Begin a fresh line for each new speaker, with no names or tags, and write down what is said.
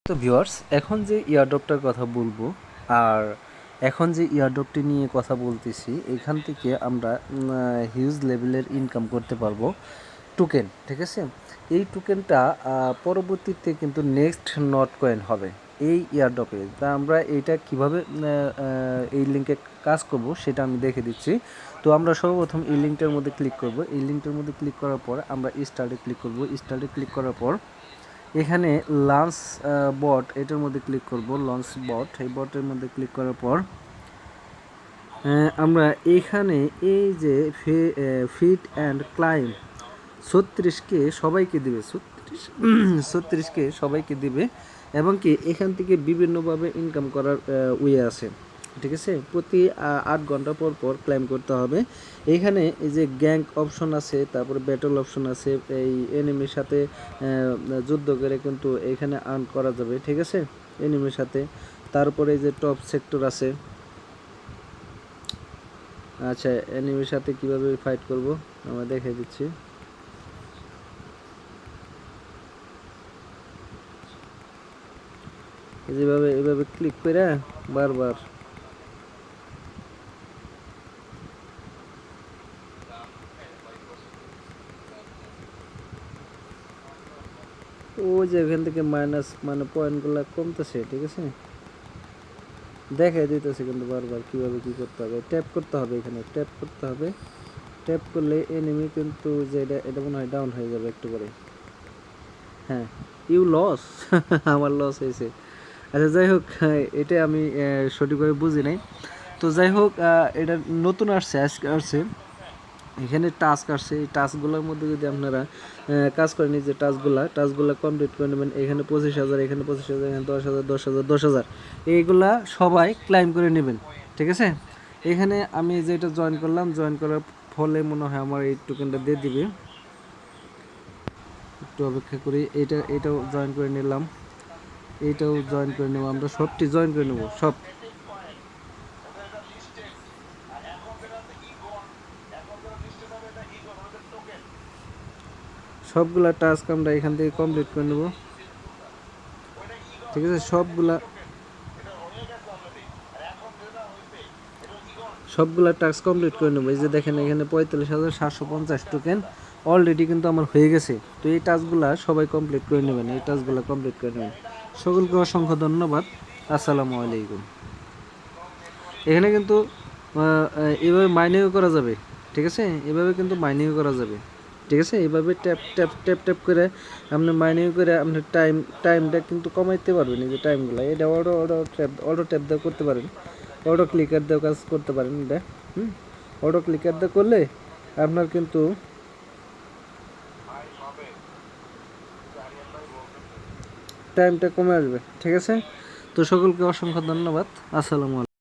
তো ভিউয়ার্স, এখন যে ইয়ারড্রপটার কথা বলবো আর এখন যে ইয়ারড্রপটি নিয়ে কথা বলতেছি, এখান থেকে আমরা হিউজ লেভেলের ইনকাম করতে পারবো টোকেন। ঠিক আছে, এই টোকেনটা পরবর্তীতে কিন্তু নেক্সট নট কয়েন হবে এই ইয়ারড্রপে। তা আমরা এইটা কিভাবে এই লিঙ্কে কাজ করব সেটা আমি দেখে দিচ্ছি। তো আমরা সর্বপ্রথম এই লিঙ্কটার মধ্যে ক্লিক করব। এই লিঙ্কটার মধ্যে ক্লিক করার পর আমরা স্টার্টে ক্লিক করব। স্টার্টে ক্লিক করার পর এখানে লঞ্চ বট এটার মধ্যে ক্লিক করব। লঞ্চ বট, এই বটের মধ্যে ক্লিক করার পর আমরা এখানে এই যে ফিট অ্যান্ড ক্লাইম 36কে সবাইকে দিবে, 36কে সবাইকে দিবে এবং কি এখান থেকে বিভিন্নভাবে ইনকাম করার ওয়ে আছে। ঠিক আছে, প্রতি 8 ঘন্টা পর পর ক্লাইম করতে হবে। এইখানে এই যে গ্যাং অপশন আছে, তারপরে ব্যাটল অপশন আছে, এই এনিমির সাথে যুদ্ধ করে কিন্তু এখানে আর্ন করা যাবে। ঠিক আছে, এনিমির সাথে। তারপরে এই যে টপ সেক্টর আছে। আচ্ছা, এনিমির সাথে কিভাবে ফাইট করব আমরা দেখিয়ে দিচ্ছি। যেভাবে এভাবে ক্লিক করে বারবার ওই যে এখান থেকে মাইনাস মানে পয়েন্টগুলো কমতেছে। ঠিক আছে, দেখাই দিতেছে কিন্তু বারবার কিভাবে কি করতে হবে। ট্যাপ করতে হবে, এখানে ট্যাপ করতে হবে। ট্যাপ করলে এনিমি কিন্তু যে এটা মনে হয় ডাউন হয়ে যাবে একটু করে। হ্যাঁ, ইউ লস আমার লস হয়েছে। আচ্ছা, যাই হোক, এটা আমি সঠিকভাবে বুঝি নাই। তো যাই হোক, এটা নতুন আসছে, আজকে আসছে। এখানে টাস্ক আসছে, এই টাস্কগুলোর মধ্যে যদি আপনারা কাজ করেন, এই যে টাস্কগুলো কমপ্লিট করে নেবেন। এখানে 25,000, এখানে 25,000, এখানে 10,000, 10,000, 10,000, এইগুলা সবাই ক্লাইম করে নেবেন। ঠিক আছে, এখানে আমি যেটা জয়েন করলাম, জয়েন করার ফলে মনে হয় আমার এই টোকেনটা দিয়ে দিবে। একটু অপেক্ষা করি। এটাও জয়েন করে নিলাম, এইটাও জয়েন করে নেব। আমরা সবটি জয়েন করে নেব, সবগুলা টাস্ক আমরা এখান থেকে কমপ্লিট করে নেব। ঠিক আছে, সবগুলা টাস্ক কমপ্লিট করে নেবো। এই যে দেখেন, এখানে 45,750 টোকেন অলরেডি কিন্তু আমার হয়ে গেছে। তো এই টাস্কগুলা সবাই কমপ্লিট করে নেবেন, এই টাস্কগুলা কমপ্লিট করে নেবেন। সকলকে অসংখ্য ধন্যবাদ। আসসালামু আলাইকুম। এখানে কিন্তু এভাবে মাইনিংও করা যাবে। ঠিক আছে, এভাবে কিন্তু মাইনিংও করা যাবে। ঠিক আছে, এইভাবে ট্যাপ ট্যাপ ট্যাপ ট্যাপ করে আপনি মাইনিং করে আপনি টাইমটা কিন্তু কমাইতে পারবেন। এই যে টাইমগুলো, এটা অটো ট্যাপ দিয়ে করতে পারেন, অটো ক্লিকার দিয়ে কাজ করতে পারেন এটা। অটো ক্লিকার দিয়ে করলে আপনার কিন্তু টাইমটা কমে আসবে। ঠিক আছে, তো সকলকে অসংখ্য ধন্যবাদ। আসসালামু আলাইকুম।